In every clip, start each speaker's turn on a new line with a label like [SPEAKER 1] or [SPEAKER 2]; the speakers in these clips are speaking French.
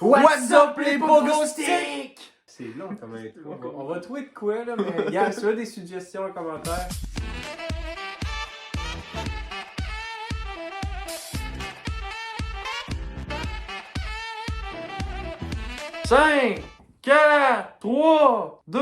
[SPEAKER 1] What's up les pogo sticks?
[SPEAKER 2] C'est long comme intro. On va trouver de quoi là, mais regarde, si tu as des suggestions en commentaire.
[SPEAKER 1] Cinq, 4, 3, 2,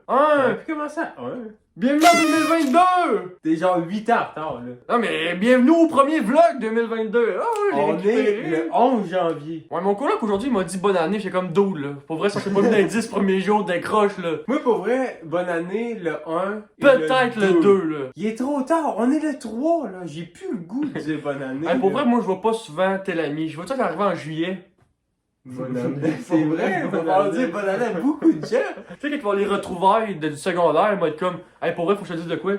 [SPEAKER 2] On a
[SPEAKER 1] 1.
[SPEAKER 2] pu commencer à 1.
[SPEAKER 1] Bienvenue en 2022!
[SPEAKER 2] T'es genre 8 ans en retard là.
[SPEAKER 1] Non mais bienvenue au premier vlog 2022. Ah ouais,
[SPEAKER 2] On
[SPEAKER 1] j'ai récupéré.
[SPEAKER 2] est le 11 janvier.
[SPEAKER 1] Ouais, mon coloc aujourd'hui il m'a dit bonne année, j'ai comme dude là. Pour vrai, ça s'est pas mis dans les 10 premiers jours d'accroche là.
[SPEAKER 2] Moi pour vrai, bonne année, le 1. et
[SPEAKER 1] Peut-être le 2 là.
[SPEAKER 2] Il est trop tard, on est le 3 là. J'ai plus le goût de dire bonne année.
[SPEAKER 1] Hey, pour
[SPEAKER 2] là.
[SPEAKER 1] vrai, moi je vois pas souvent tel ami. Je vois ça arriver en juillet.
[SPEAKER 2] Bonne année. C'est vrai, on
[SPEAKER 1] Bonne
[SPEAKER 2] va
[SPEAKER 1] année.
[SPEAKER 2] dire bonne année à beaucoup de gens.
[SPEAKER 1] Tu sais, quand tu vas les retrouvailles du secondaire, ils vont être comme, hey, pour vrai, faut que je te dise de quoi?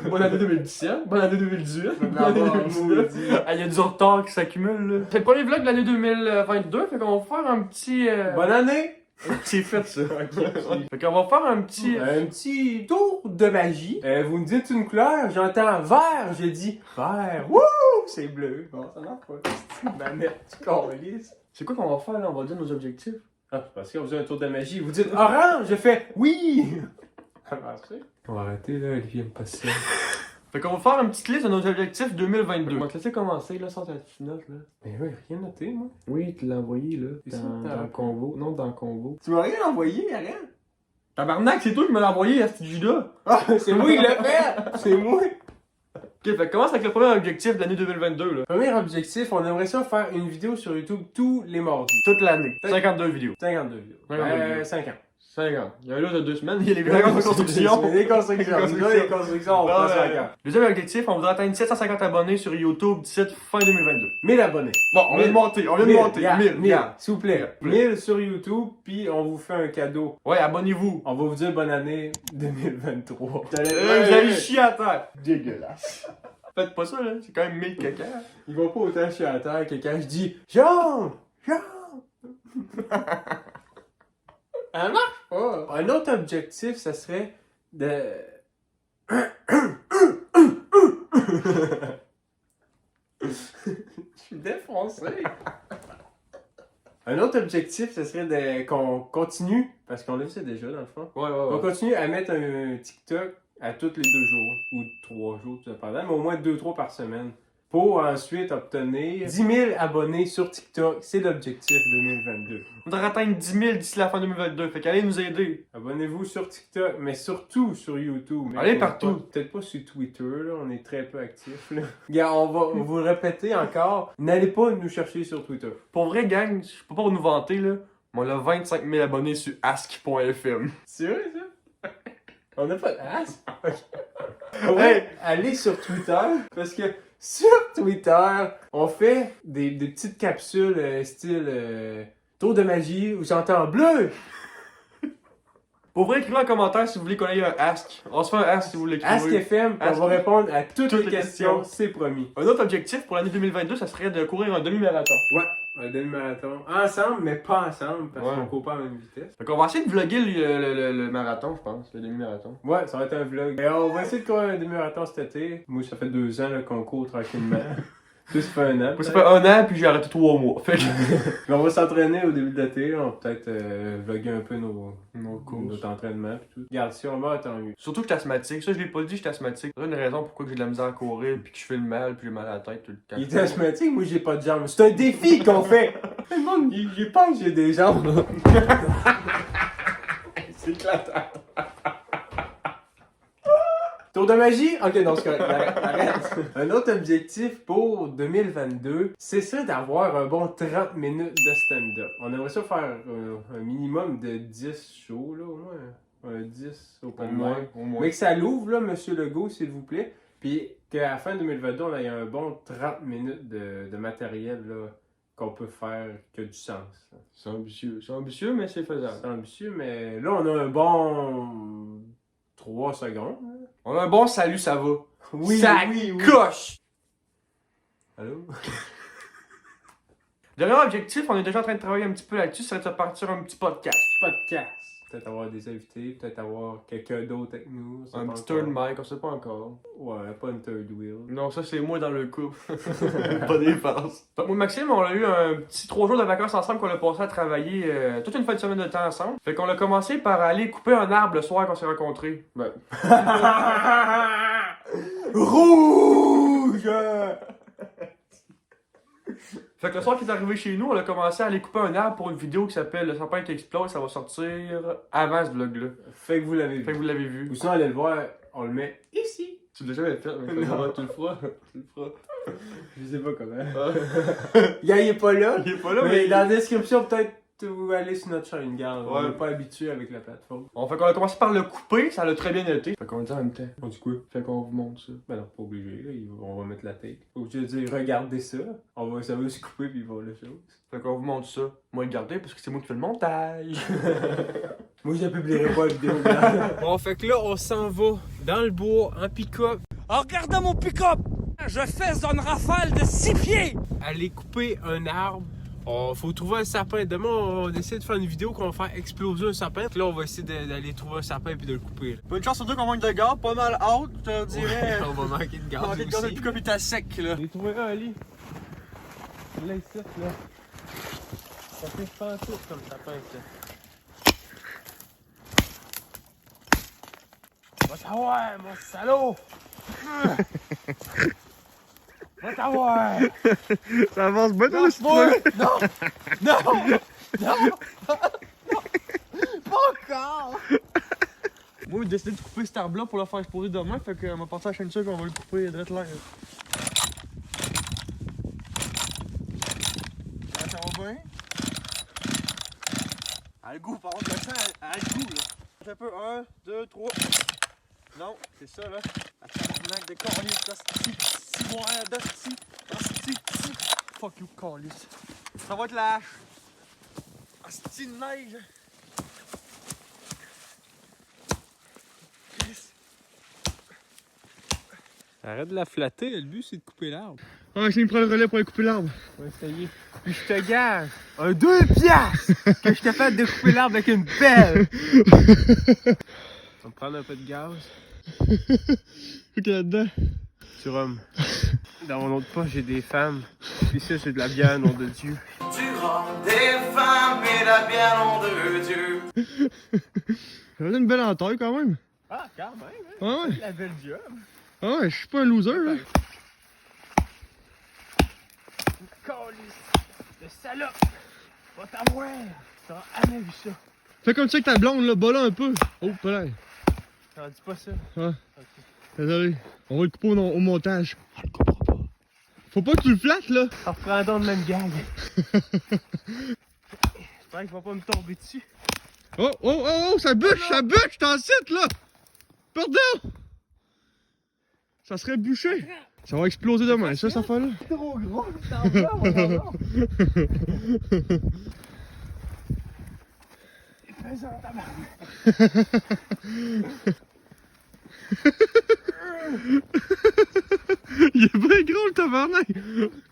[SPEAKER 1] Bonne année 2017, bonne année 2018, bonne année 2019. Hey, il y a du retard qui s'accumule, là. C'est le premier vlog de l'année 2022, fait qu'on va faire un petit.
[SPEAKER 2] Bonne année.
[SPEAKER 1] C'est fait, ça. Fait qu'on va faire un petit.
[SPEAKER 2] Un petit tour de magie. Vous me dites une couleur, j'entends vert, je dis vert. Wouh! C'est bleu. Bon, ça marche pas. C'est une manette, tu câlisses.
[SPEAKER 1] C'est quoi qu'on va faire, là? On va dire nos objectifs.
[SPEAKER 2] Ah, parce qu'on faisait un tour de magie. Vous dites orange, je fais oui! Ça marche. On va arrêter là, Olivier me passe ça.
[SPEAKER 1] Fait qu'on va faire une petite liste de nos objectifs 2022. On va te laisser commencer, là, sans ta petite note, là.
[SPEAKER 2] Mais oui, rien noté, moi.
[SPEAKER 1] Oui, tu l'as envoyé, là.
[SPEAKER 2] C'est ça,
[SPEAKER 1] Dans le convo. Non, dans le convo.
[SPEAKER 2] Tu m'as rien envoyé, rien?
[SPEAKER 1] Tabarnak, c'est toi qui me l'as envoyé à ce J-là.
[SPEAKER 2] Ah, c'est moi qui l'ai fait! C'est moi!
[SPEAKER 1] Ok, fait commence avec le premier objectif de l'année 2022, là.
[SPEAKER 2] Premier objectif, on aimerait ça faire une vidéo sur YouTube tous les mardis.
[SPEAKER 1] Toute l'année. 52 vidéos.
[SPEAKER 2] 52 vidéos. 5 ans.
[SPEAKER 1] 50. Il y a un lot de 2 semaines, il y a les vidéos de construction.
[SPEAKER 2] Les constructions. Les constructions, on prend 5 ans.
[SPEAKER 1] Deuxième objectif, on voudrait atteindre 750 abonnés sur YouTube d'ici fin 2022.
[SPEAKER 2] 1000 abonnés.
[SPEAKER 1] Bon, on vient de monter, on vient de monter. 1000.
[SPEAKER 2] S'il vous plaît. 1000 sur YouTube, puis on vous fait un cadeau.
[SPEAKER 1] Ouais, abonnez-vous.
[SPEAKER 2] On va vous dire bonne année 2023.
[SPEAKER 1] Vous allez chier à terre. Dégueulasse. Faites pas ça, là. C'est quand même 1000 caca.
[SPEAKER 2] Il va pas autant chier à terre que quand je dis Jean! Jean! Ça marche pas. Un autre objectif, ça serait de. Je suis défoncé. Un autre objectif, ce serait qu'on continue, parce qu'on le fait déjà dans le fond.
[SPEAKER 1] Ouais.
[SPEAKER 2] On continue à mettre un TikTok à tous les 2 jours, ou 3 jours, tout dépendant, mais au moins 2-3 par semaine. Pour ensuite obtenir 10 000 abonnés sur TikTok. C'est l'objectif 2022.
[SPEAKER 1] On devrait atteindre 10 000 d'ici la fin 2022. Fait qu'allez nous aider.
[SPEAKER 2] Abonnez-vous sur TikTok, mais surtout sur YouTube.
[SPEAKER 1] Allez partout.
[SPEAKER 2] Peut-être pas sur Twitter, là, on est très peu actifs. Là. Regarde, on va vous le répéter encore. N'allez pas nous chercher sur Twitter.
[SPEAKER 1] Pour vrai, gang, je peux pas nous vanter, là. Mais on a 25 000 abonnés sur ask.fm.
[SPEAKER 2] C'est vrai, ça? On n'a pas de as?
[SPEAKER 1] Hey!
[SPEAKER 2] Allez sur Twitter, parce que sur Twitter, on fait des petites capsules style tour de magie où j'entends bleu.
[SPEAKER 1] Pour vrai, écrivez en commentaire si vous voulez qu'on ait un ask. On se fait un ask si vous l'écrivez.
[SPEAKER 2] Ask FM, on
[SPEAKER 1] Ask.
[SPEAKER 2] va répondre à toutes
[SPEAKER 1] Toutes
[SPEAKER 2] les
[SPEAKER 1] les
[SPEAKER 2] questions,
[SPEAKER 1] questions.
[SPEAKER 2] c'est promis.
[SPEAKER 1] Un autre objectif pour l'année 2022, ça serait de courir un demi-marathon.
[SPEAKER 2] Ouais, un demi-marathon. Ensemble, mais pas ensemble, parce
[SPEAKER 1] Ouais.
[SPEAKER 2] qu'on court pas à la même vitesse.
[SPEAKER 1] Fait qu'on va essayer de vlogger le marathon, je pense, le demi-marathon.
[SPEAKER 2] Ouais, ça va être un vlog. Et on va essayer de courir un demi-marathon cet été. Moi, ça fait 2 ans là, qu'on court tranquillement. Toi, ça fait 1 an.
[SPEAKER 1] Moi, ça fait 1 an, puis j'ai arrêté 3 mois. Fait que...
[SPEAKER 2] Mais on va s'entraîner au début de l'été. On va peut-être vlogger un peu
[SPEAKER 1] Nos courses.
[SPEAKER 2] notre entraînement et tout. Regarde, si on va, tant mieux.
[SPEAKER 1] Surtout que je suis asthmatique. Ça, je l'ai pas dit, je suis asthmatique. C'est une raison pourquoi j'ai de la misère à courir, puis que je fais le mal, puis j'ai mal à la tête tout le temps.
[SPEAKER 2] Il est asthmatique, moi j'ai pas de jambes. C'est un défi qu'on fait! Tout le monde, il pense que j'ai des jambes. C'est éclatant. Tour de magie? Ok, non, c'est correct. Arrête. Un autre objectif pour 2022, c'est ça d'avoir un bon 30 minutes de stand-up. On aimerait ça faire un minimum de 10 shows, là, au moins. 10 au
[SPEAKER 1] Au
[SPEAKER 2] moins.
[SPEAKER 1] moins, au moins.
[SPEAKER 2] Mais que ça l'ouvre, là, Monsieur Legault, s'il vous plaît. Puis qu'à la fin 2022, on ait un bon 30 minutes de matériel, là, qu'on peut faire qui a du sens.
[SPEAKER 1] C'est ambitieux, mais c'est faisable.
[SPEAKER 2] C'est ambitieux, mais là, on a un bon 3 secondes.
[SPEAKER 1] On a un bon salut, ça va.
[SPEAKER 2] Oui,
[SPEAKER 1] ça
[SPEAKER 2] oui, oui.
[SPEAKER 1] coche!
[SPEAKER 2] Allô?
[SPEAKER 1] Dernier objectif, on est déjà en train de travailler un petit peu là-dessus, ça serait de partir un petit podcast.
[SPEAKER 2] Podcast. Peut-être avoir des invités, peut-être avoir quelqu'un d'autre avec nous.
[SPEAKER 1] Un petit third mic, on sait pas encore.
[SPEAKER 2] Ouais, pas une third wheel.
[SPEAKER 1] Non, ça c'est moi dans le couple. Pas des farces. Moi et Maxime, on a eu un petit 3 jours de vacances ensemble qu'on a passé à travailler toute une fin de semaine de temps ensemble. Fait qu'on a commencé par aller couper un arbre le soir qu'on s'est rencontrés. Ben.
[SPEAKER 2] Rouge!
[SPEAKER 1] Fait que le soir qu'il est arrivé chez nous, on a commencé à aller couper un arbre pour une vidéo qui s'appelle Le sapin qui explose. Ça va sortir avant ce vlog-là.
[SPEAKER 2] Fait que vous l'avez
[SPEAKER 1] Fait que
[SPEAKER 2] vu.
[SPEAKER 1] vous l'avez vu.
[SPEAKER 2] Ou sinon, allez le voir, on le met ici.
[SPEAKER 1] Tu l'as jamais fait, mais
[SPEAKER 2] Non.
[SPEAKER 1] tu le feras. Tu le feras.
[SPEAKER 2] Je sais pas comment.
[SPEAKER 1] Ah.
[SPEAKER 2] Il est pas là.
[SPEAKER 1] Il est pas là,
[SPEAKER 2] Mais dans la description, peut-être vous allez sur notre chaîne, garde. On
[SPEAKER 1] Ouais.
[SPEAKER 2] n'est pas habitué avec la plateforme.
[SPEAKER 1] On fait qu'on a commencé par le couper, ça l'a très bien été. Fait qu'on dit en même temps.
[SPEAKER 2] On dit quoi?
[SPEAKER 1] Fait qu'on vous montre ça.
[SPEAKER 2] Ben non, pas obligé, là. On va mettre la tête. Faut que je dise, regardez ça. Ça va se couper puis il va la chose.
[SPEAKER 1] Fait qu'on vous montre ça. Moi le garder parce que c'est moi qui fais le montage.
[SPEAKER 2] Moi, je ne publierai pas la vidéo. Bon, fait que là, on s'en va dans le bois en pick-up.
[SPEAKER 3] En regardant mon pick-up, je fesse dans une rafale de 6 pieds.
[SPEAKER 2] Aller couper un arbre. Faut trouver un sapin. Demain, on va essayer de faire une vidéo qu'on va faire exploser un sapin. Puis là, on va essayer d'aller trouver un sapin puis de le couper. Là.
[SPEAKER 1] Bonne chance sur deux qu'on manque de garde, pas mal haute, je te dirais.
[SPEAKER 2] On va manquer de gaz
[SPEAKER 1] On va garder le
[SPEAKER 2] aussi.
[SPEAKER 1] pick-up est à sec là.
[SPEAKER 2] J'ai trouvé un lit. Là, ici, là. Ça fait fantastique comme sapin, ça. Va t'avoir, mon salaud! Va t'avoir!
[SPEAKER 1] Ça avance bien dans le
[SPEAKER 2] Non! Non! Non! Pas encore!
[SPEAKER 1] Moi, j'ai décidé de couper cet arbre-là pour le faire exploser demain, fait qu'on va passer à la chaîne dessus et on va le couper direct là. Ça va bien? À le goût, par contre, le sang, à le goût, là. Un peu, 1, 2, 3. Non, c'est ça, là. Attends, de calice, d'hostie, ciboire, d'hostie, hostie. Fuck you, calice. Ça va être lâche. Hostie de neige.
[SPEAKER 2] Arrête de la flatter, le but c'est de couper l'arbre.
[SPEAKER 1] Ah, je me prends le relais pour aller couper l'arbre.
[SPEAKER 2] On va essayer. Puis je te gage, un 2 piastres que je suis capable de couper l'arbre avec une pelle. On va prendre un peu de gaz.
[SPEAKER 1] Ok, là-dedans.
[SPEAKER 2] Sur homme. Dans mon autre poche, j'ai des femmes. Puis ça, j'ai de la bière, nom de Dieu.
[SPEAKER 4] Du rhum, des femmes et la bière, nom de Dieu.
[SPEAKER 1] Ça fait une belle entaille quand même.
[SPEAKER 2] Ah, quand même, hein?
[SPEAKER 1] Ah ouais.
[SPEAKER 2] La belle job.
[SPEAKER 1] Ah ouais, je suis pas un loser là.
[SPEAKER 2] Calice de salope. Va t'avoir. T'as jamais vu ça.
[SPEAKER 1] Fais comme ça avec ta blonde là, bas là un peu. Oh, pas là.
[SPEAKER 2] T'en dis pas ça.
[SPEAKER 1] Ouais. Désolé. On va le couper au montage. On le coupera pas. Faut pas que tu le flattes là.
[SPEAKER 2] En reprenant le même gag. J'espère qu'il va pas me tomber dessus.
[SPEAKER 1] Oh, oh, oh, oh, ça bûche, t'en cite là. Pardon. Ça serait bûché. Ça va exploser demain, ça, cette affaire-là.
[SPEAKER 2] Trop gros, t'en vas, mon gars. Fais-en, tabarnak.
[SPEAKER 1] Il est bien gros le tabarnak.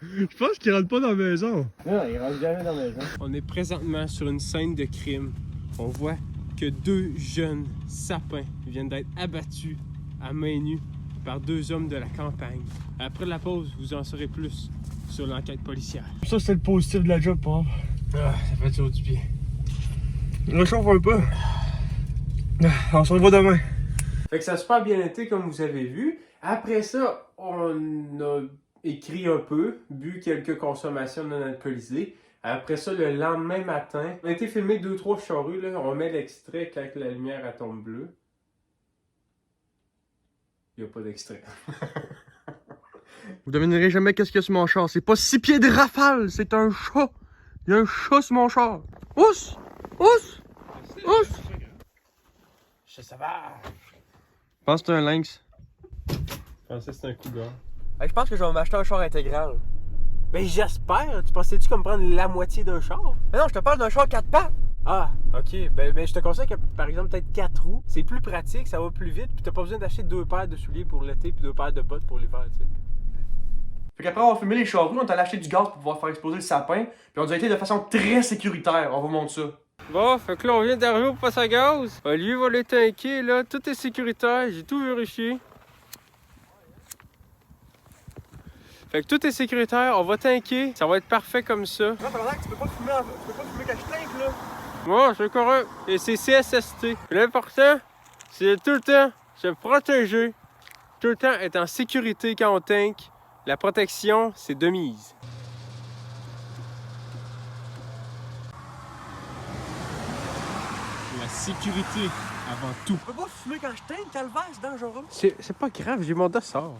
[SPEAKER 1] Je pense qu'il rentre pas dans la maison.
[SPEAKER 2] Non, il rentre jamais dans la maison. On est présentement sur une scène de crime. On voit que 2 jeunes sapins viennent d'être abattus à main nue par 2 hommes de la campagne. Après la pause, vous en saurez plus sur l'enquête policière.
[SPEAKER 1] Ça, c'est le positif de la job, pas.
[SPEAKER 2] Ah, ça fait toujours du bien.
[SPEAKER 1] On chauffe un peu. On se revoit demain.
[SPEAKER 2] Fait que ça a super bien été comme vous avez vu. Après ça, on a écrit un peu, bu quelques consommations non alcoolisées. Après ça, le lendemain matin, on a été filmé 2-3 charrues. Là. On met l'extrait quand la lumière elle tombe bleue. Il n'y a pas d'extrait.
[SPEAKER 1] Vous devinerez jamais qu'est-ce qu'il y a sur mon char. C'est pas 6 pieds de rafale, c'est un chat. Il y a un chat sur mon char. Ousse! Ousse! Ousse!
[SPEAKER 2] Je sais pas.
[SPEAKER 1] Je pense que c'est un lynx.
[SPEAKER 2] Je pensais que c'était un cougar.
[SPEAKER 1] Je pense que je vais m'acheter un char intégral.
[SPEAKER 2] Ben j'espère. Tu pensais-tu comme prendre la moitié d'un char?
[SPEAKER 1] Mais non, je te parle d'un char 4 pattes.
[SPEAKER 2] Ah, ok. Ben je te conseille que, par exemple, peut-être 4 roues. C'est plus pratique, ça va plus vite. Puis t'as pas besoin d'acheter 2 paires de souliers pour l'été puis 2 paires de bottes pour l'hiver, tu sais.
[SPEAKER 1] Fait qu'après avoir fumé les charrues, on est allé acheter du gaz pour pouvoir faire exploser le sapin. Puis on a été de façon très sécuritaire. On vous montre ça.
[SPEAKER 2] Bon, fait que là, on vient d'arriver au poste à gaz. Lui va les tanker, là. Tout est sécuritaire. J'ai tout vérifié. Fait que tout est sécuritaire. On va tanker. Ça va être parfait comme ça.
[SPEAKER 1] Non, t'as l'air que tu peux pas fumer quand je tank, là.
[SPEAKER 2] Bon, c'est correct. Et c'est CSST. L'important, c'est tout le temps se protéger. Tout le temps être en sécurité quand on tank. La protection, c'est de mise. La sécurité avant tout.
[SPEAKER 1] Tu peux pas fumer quand je tank, calvaire, c'est dangereux.
[SPEAKER 2] C'est pas grave, j'ai mon dossard.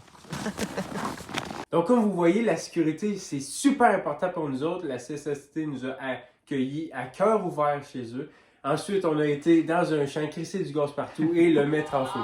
[SPEAKER 2] Donc, comme vous voyez, la sécurité, c'est super important pour nous autres. La CSST nous a accueillis à cœur ouvert chez eux. Ensuite, on a été dans un champ, crisser du gaz partout et le mettre en feu.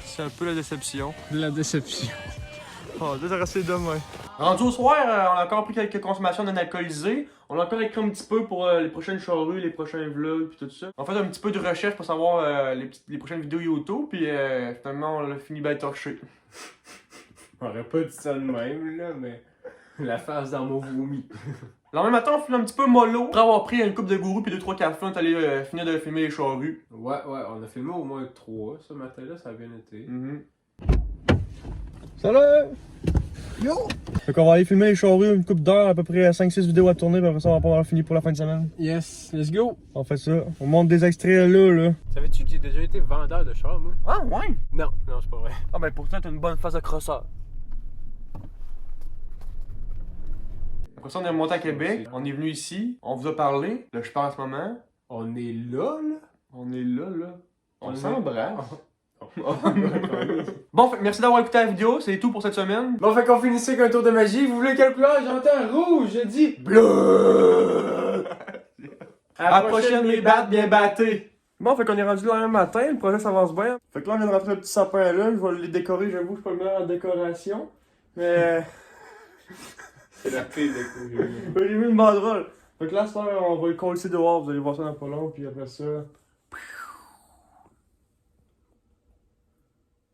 [SPEAKER 1] C'est un peu la déception.
[SPEAKER 2] La déception.
[SPEAKER 1] Oh, déjà resté demain. Rendu au soir, on a encore pris quelques consommations non alcoolisées. On a encore écrit un petit peu pour les prochaines charrues, les prochains vlogs, puis tout ça. On fait un petit peu de recherche pour savoir les prochaines vidéos YouTube, puis finalement on a fini by torché.
[SPEAKER 2] On aurait pas dit ça de même, là, mais la face dans mon vomi.
[SPEAKER 1] Le lendemain matin, on filme un petit peu mollo. Après avoir pris une coupe de gourou puis 2-3 cafés, on est allé finir de filmer les charrues.
[SPEAKER 2] Ouais, on a filmé au moins 3 ce matin-là, ça a bien été.
[SPEAKER 1] Salut! Yo! Fait qu'on va aller filmer les charrues une coupe d'heure, à peu près 5-6 vidéos à tourner, puis après ça on va pas avoir fini pour la fin de semaine.
[SPEAKER 2] Yes, let's go!
[SPEAKER 1] On fait ça, on monte des extraits là.
[SPEAKER 2] Savais-tu que j'ai déjà été vendeur de char, moi?
[SPEAKER 1] Ah ouais?
[SPEAKER 2] Non, c'est pas vrai.
[SPEAKER 1] Ah ben pourtant t'as une bonne face de crosseur. Après ça on est remonté à Québec, on est venu ici, on vous a parlé, là je parle en ce moment.
[SPEAKER 2] On est là, là?
[SPEAKER 1] On est là. On
[SPEAKER 2] est-
[SPEAKER 1] s'embrasse. Bon, merci d'avoir écouté la vidéo, c'est tout pour cette semaine.
[SPEAKER 2] Bon, fait qu'on finissait avec un tour de magie. Vous voulez quelle couleur? J'entends rouge, je dis bleu!
[SPEAKER 1] À la prochaine, les battes bien battés. Bon, fait qu'on est rendu là un matin, le projet s'avance bien. Fait que là, on vient de rentrer le petit sapin là, je vais les décorer, j'avoue, je suis pas le meilleur en décoration. Mais.
[SPEAKER 2] C'est la pire de
[SPEAKER 1] J'ai mis une banderole. Fait que là, cette heure, on va le coller dehors, vous allez voir ça dans pas long, puis après ça.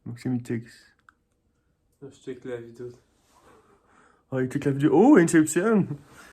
[SPEAKER 1] Donc c'est Mitix.
[SPEAKER 2] Je check la vidéo.
[SPEAKER 1] Ah, il clique la vidéo. Oh, Inception!